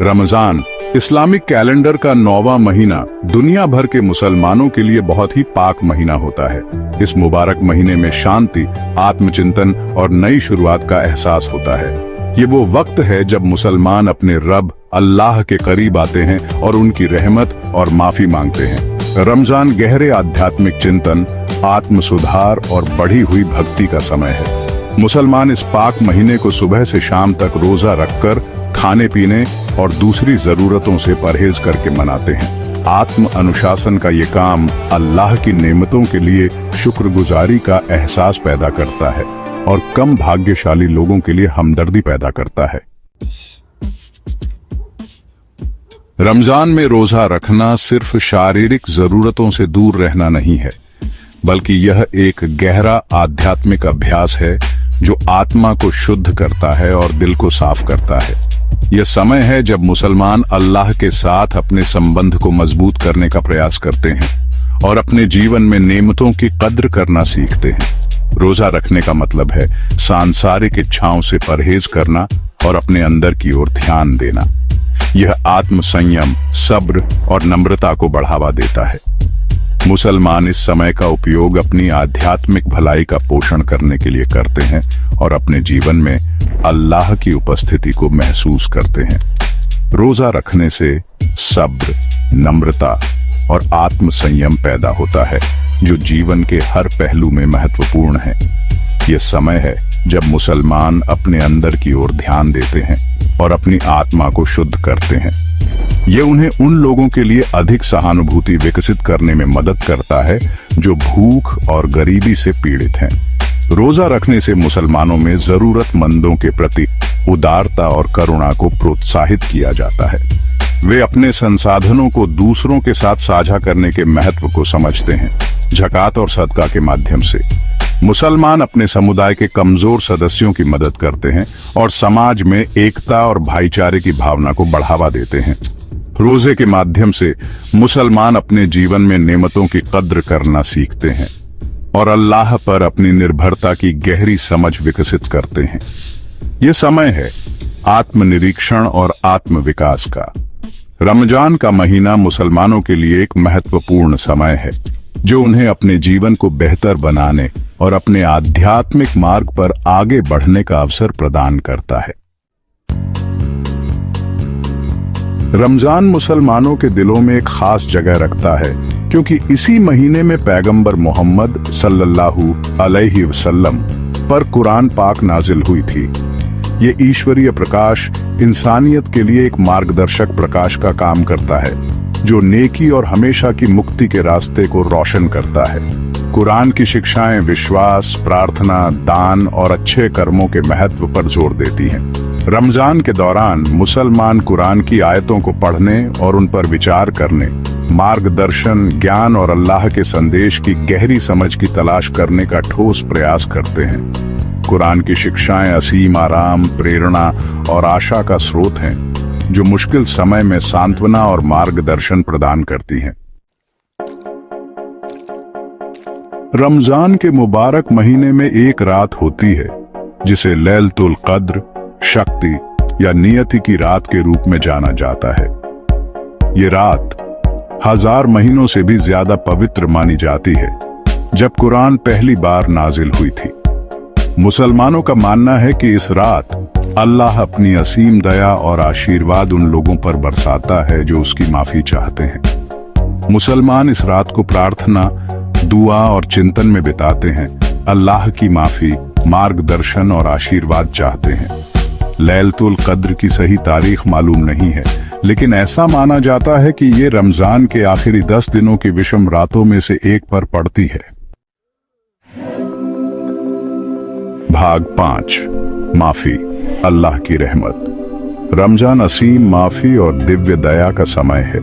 Ramzan Islamic calendar का 9वां महीना दुनिया भर के मुसलमानों के लिए बहुत ही पाक महीना होता है। इस मुबारक महीने में शांति, आत्मचिंतन और नई शुरुआत का एहसास होता है। ये वो वक्त है जब मुसलमान अपने रब अल्लाह के करीब आते हैं और उनकी रहमत और माफी मांगते हैं। रमजान गहरे आध्यात्मिक चिंतन, आत्म सुधार और बढ़ी हुई भक्ति का समय है। मुसलमान इस पाक महीने को सुबह से शाम तक रोजा रखकर खाने पीने और दूसरी जरूरतों से परहेज करके मनाते हैं। आत्म अनुशासन का ये काम अल्लाह की नेमतों के लिए शुक्रगुजारी का एहसास पैदा करता है और कम भाग्यशाली लोगों के लिए हमदर्दी पैदा करता है। रमजान में रोजा रखना सिर्फ शारीरिक जरूरतों से दूर रहना नहीं है, बल्कि यह एक गहरा आध्यात्मिक अभ्यास है जो आत्मा को शुद्ध करता है और दिल को साफ करता है। यह समय है जब मुसलमान अल्लाह के साथ अपने संबंध को मजबूत करने का प्रयास करते हैं और अपने जीवन में नेमतों की कद्र करना सीखते हैं। रोजा रखने का मतलब है सांसारिक इच्छाओं से परहेज करना और अपने अंदर की ओर ध्यान देना। यह आत्म संयम, सब्र और नम्रता को बढ़ावा देता है। मुसलमान इस समय का उपयोग अपनी आध्यात्मिक भलाई का पोषण करने के लिए करते हैं और अपने जीवन में अल्लाह की उपस्थिति को महसूस करते हैं। रोजा रखने से सब्र, नम्रता और आत्म संयम पैदा होता है, जो जीवन के हर पहलू में महत्वपूर्ण है। यह समय है जब मुसलमान अपने अंदर की ओर ध्यान देते हैं और अपनी आत्मा को शुद्ध करते हैं। ये उन्हें उन लोगों के लिए अधिक सहानुभूति विकसित करने में मदद करता है जो भूख और गरीबी से पीड़ित हैं। रोजा रखने से मुसलमानों में जरूरतमंदों के प्रति उदारता और करुणा को प्रोत्साहित किया जाता है। वे अपने संसाधनों को दूसरों के साथ साझा करने के महत्व को समझते हैं। ज़कात और सदका के माध्यम से मुसलमान अपने समुदाय के कमजोर सदस्यों की मदद करते हैं और समाज में एकता और भाईचारे की भावना को बढ़ावा देते हैं। रोजे के माध्यम से मुसलमान अपने जीवन में नेमतों की कद्र करना सीखते हैं और अल्लाह पर अपनी निर्भरता की गहरी समझ विकसित करते हैं। ये समय है आत्मनिरीक्षण और आत्म विकास का। रमजान का महीना मुसलमानों के लिए एक महत्वपूर्ण समय है, जो उन्हें अपने जीवन को बेहतर बनाने और अपने आध्यात्मिक मार्ग पर आगे बढ़ने का अवसर प्रदान करता है। रमजान मुसलमानों के दिलों में एक खास जगह रखता है, क्योंकि इसी महीने में पैगंबर मोहम्मद सल्लल्लाहु अलैहि वसल्लम पर कुरान पाक नाजिल हुई थी। ये ईश्वरीय प्रकाश इंसानियत के लिए एक मार्गदर्शक प्रकाश का काम करता है, जो नेकी और हमेशा की मुक्ति के रास्ते को रोशन करता है। कुरान की शिक्षाएं विश्वास, प्रार्थना, दान और अच्छे कर्मों के महत्व पर जोर देती हैं। रमजान के दौरान मुसलमान कुरान की आयतों को पढ़ने और उन पर विचार करने, मार्गदर्शन, ज्ञान और अल्लाह के संदेश की गहरी समझ की तलाश करने का ठोस प्रयास करते हैं। कुरान की शिक्षाएं असीम आराम, प्रेरणा और आशा का स्रोत हैं, जो मुश्किल समय में सांत्वना और मार्गदर्शन प्रदान करती हैं। रमजान के मुबारक महीने में एक रात होती है जिसे लैलतुल कद्र, शक्ति या नियति की रात के रूप में जाना जाता है। ये रात 1000 महीनों से भी ज्यादा पवित्र मानी जाती है, जब कुरान पहली बार नाजिल हुई थी। मुसलमानों का मानना है कि इस रात अल्लाह अपनी असीम दया और आशीर्वाद उन लोगों पर बरसाता है जो उसकी माफी चाहते हैं। मुसलमान इस रात को प्रार्थना, दुआ और चिंतन में बिताते हैं। अल्लाह की माफी, मार्गदर्शन और आशीर्वाद चाहते हैं। लैलतुल कद्र की सही तारीख मालूम नहीं है, लेकिन ऐसा माना जाता है कि ये रमजान के आखिरी 10 दिनों की विषम रातों में से एक पर पड़ती है। भाग 5, माफी, अल्लाह की रहमत। रमजान असीम माफी और दिव्य दया का समय है।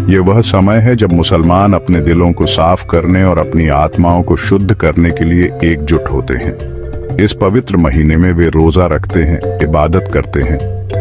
ये वह समय है जब मुसलमान अपने दिलों को साफ करने और अपनी आत्माओं को शुद्ध करने के लिए एकजुट होते हैं। इस पवित्र महीने में वे रोजा रखते हैं, इबादत करते हैं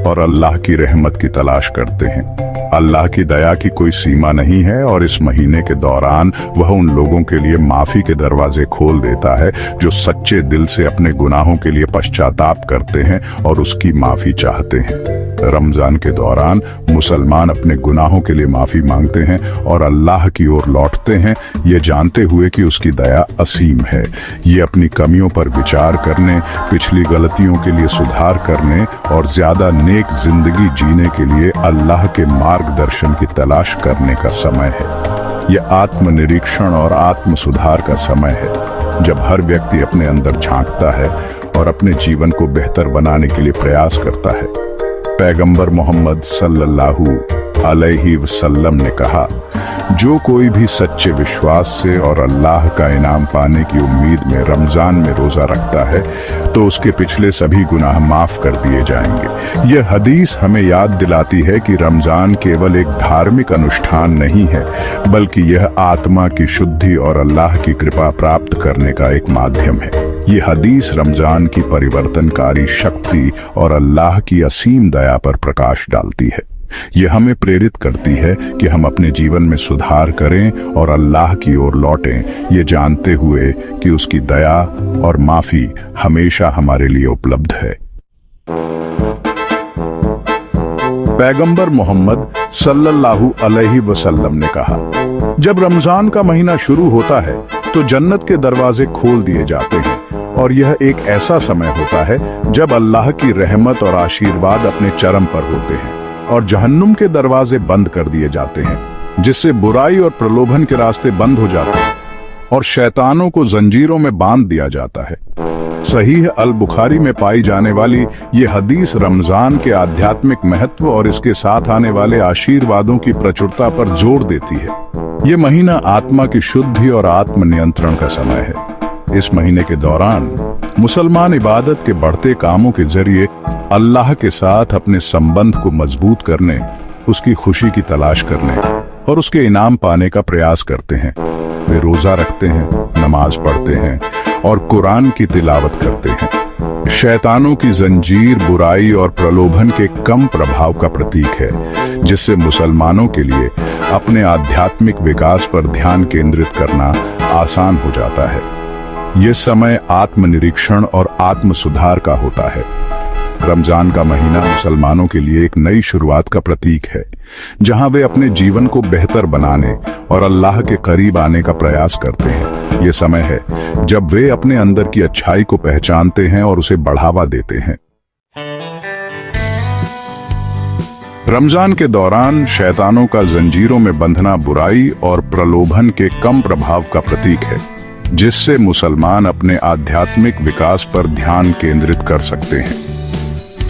और अल्लाह की रहमत की तलाश करते हैं। अल्लाह की दया की कोई सीमा नहीं है और इस महीने के दौरान वह उन लोगों के लिए माफी के दरवाजे खोल देता है जो सच्चे दिल से अपने गुनाहों के लिए पश्चाताप करते हैं और उसकी माफी चाहते हैं। रमजान के दौरान मुसलमान अपने गुनाहों के लिए माफी मांगते हैं और अल्लाह की ओर लौटते हैं, ये जानते हुए कि उसकी दया असीम है। ये अपनी कमियों पर विचार करने, पिछली गलतियों के लिए सुधार करने और ज्यादा नेक जिंदगी जीने के लिए अल्लाह के मार्गदर्शन की तलाश करने का समय है। यह आत्मनिरीक्षण और आत्म सुधार का समय है, जब हर व्यक्ति अपने अंदर झांकता है और अपने जीवन को बेहतर बनाने के लिए प्रयास करता है। पैगंबर मोहम्मद सल्लल्लाहु अलैहि वसल्लम ने कहा, जो कोई भी सच्चे विश्वास से और अल्लाह का इनाम पाने की उम्मीद में रमजान में रोजा रखता है तो उसके पिछले सभी गुनाह माफ कर दिए जाएंगे। यह हदीस हमें याद दिलाती है कि रमजान केवल एक धार्मिक अनुष्ठान नहीं है, बल्कि यह आत्मा की शुद्धि और अल्लाह की कृपा प्राप्त करने का एक माध्यम है। ये हदीस रमजान की परिवर्तनकारी शक्ति और अल्लाह की असीम दया पर प्रकाश डालती है। ये हमें प्रेरित करती है कि हम अपने जीवन में सुधार करें और अल्लाह की ओर लौटें, ये जानते हुए कि उसकी दया और माफी हमेशा हमारे लिए उपलब्ध है। पैगंबर मोहम्मद सल्लल्लाहु अलैहि वसल्लम ने कहा, जब रमजान का महीना शुरू होता है तो जन्नत के दरवाजे खोल दिए जाते हैं और यह एक ऐसा समय होता है जब अल्लाह की रहमत और आशीर्वाद अपने चरम पर होते हैं और जहन्नुम के दरवाजे बंद कर दिए जाते हैं, जिससे बुराई और प्रलोभन के रास्ते बंद हो जाते हैं और शैतानों को जंजीरों में बांध दिया जाता है। सहीह अल बुखारी में पाई जाने वाली ये हदीस रमजान के आध्यात्मिक महत्व और इसके साथ आने वाले आशीर्वादों की प्रचुरता पर जोर देती है। ये महीना आत्मा की शुद्धि और आत्म नियंत्रण का समय है। इस महीने के दौरान मुसलमान इबादत के बढ़ते कामों के जरिए अल्लाह के साथ अपने संबंध को मजबूत करने, उसकी खुशी की तलाश करने और उसके इनाम पाने का प्रयास करते हैं। वे रोजा रखते हैं, नमाज पढ़ते हैं और कुरान की तिलावत करते हैं। शैतानों की जंजीर बुराई और प्रलोभन के कम प्रभाव का प्रतीक है, जिससे मुसलमानों के लिए अपने आध्यात्मिक विकास पर ध्यान केंद्रित करना आसान हो जाता है। ये समय आत्मनिरीक्षण और आत्म सुधार का होता है। रमजान का महीना मुसलमानों के लिए एक नई शुरुआत का प्रतीक है, जहां वे अपने जीवन को बेहतर बनाने और अल्लाह के करीब आने का प्रयास करते हैं। ये समय है जब वे अपने अंदर की अच्छाई को पहचानते हैं और उसे बढ़ावा देते हैं। रमजान के दौरान शैतानों का जंजीरों में बंधना बुराई और प्रलोभन के कम प्रभाव का प्रतीक है, जिससे मुसलमान अपने आध्यात्मिक विकास पर ध्यान केंद्रित कर सकते हैं।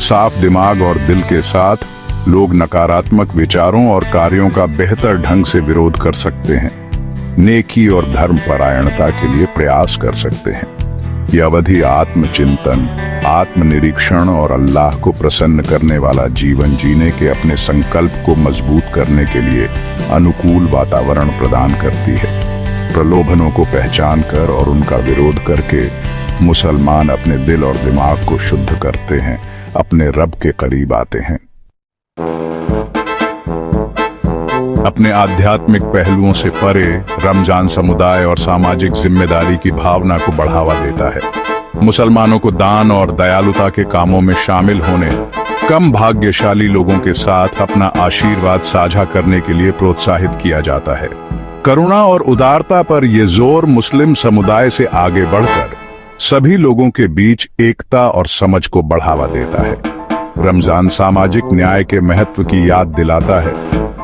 साफ दिमाग और दिल के साथ लोग नकारात्मक विचारों और कार्यों का बेहतर ढंग से विरोध कर सकते हैं, नेकी और धर्मपरायणता के लिए प्रयास कर सकते हैं। यह अवधि आत्मचिंतन, आत्मनिरीक्षण और अल्लाह को प्रसन्न करने वाला जीवन जीने के अपने संकल्प को मजबूत करने के लिए अनुकूल वातावरण प्रदान करती है। प्रलोभनों को पहचान कर और उनका विरोध करके मुसलमान अपने दिल और दिमाग को शुद्ध करते हैं, अपने रब के करीब आते हैं। अपने आध्यात्मिक पहलुओं से परे रमजान समुदाय और सामाजिक जिम्मेदारी की भावना को बढ़ावा देता है। मुसलमानों को दान और दयालुता के कामों में शामिल होने, कम भाग्यशाली लोगों के साथ अपना आशीर्वाद साझा करने के लिए प्रोत्साहित किया जाता है। करुणा और उदारता पर यह जोर मुस्लिम समुदाय से आगे बढ़कर सभी लोगों के बीच एकता और समझ को बढ़ावा देता है। रमजान सामाजिक न्याय के महत्व की याद दिलाता है।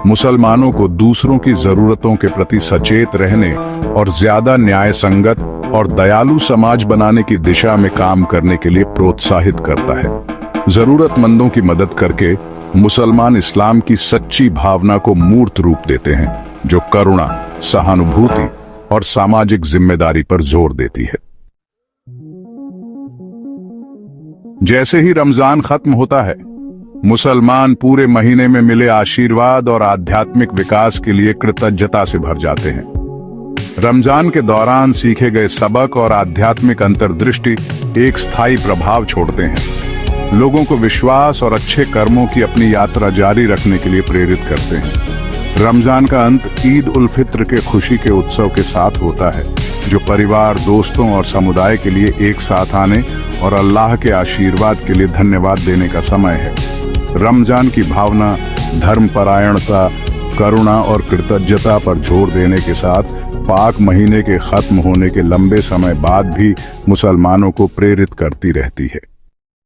मुसलमानों को दूसरों की जरूरतों के प्रति सचेत रहने और ज्यादा न्याय संगत और दयालु समाज बनाने की दिशा में काम करने के लिए प्रोत्साहित करता है। जरूरतमंदों की मदद करके मुसलमान इस्लाम की सच्ची भावना को मूर्त रूप देते हैं, जो करुणा, सहानुभूति और सामाजिक जिम्मेदारी पर जोर देती है। जैसे ही रमजान खत्म होता है, मुसलमान पूरे महीने में मिले आशीर्वाद और आध्यात्मिक विकास के लिए कृतज्ञता से भर जाते हैं। रमजान के दौरान सीखे गए सबक और आध्यात्मिक अंतर्दृष्टि एक स्थायी प्रभाव छोड़ते हैं। लोगों को विश्वास और अच्छे कर्मों की अपनी यात्रा जारी रखने के लिए प्रेरित करते हैं। रमजान का अंत ईद उल फित्र के खुशी के उत्सव के साथ होता है, जो परिवार, दोस्तों और समुदाय के लिए एक साथ आने और अल्लाह के आशीर्वाद के लिए धन्यवाद देने का समय है। रमजान की भावना धर्मपरायणता, करुणा और कृतज्ञता पर जोर देने के साथ पाक महीने के खत्म होने के लंबे समय बाद भी मुसलमानों को प्रेरित करती रहती है।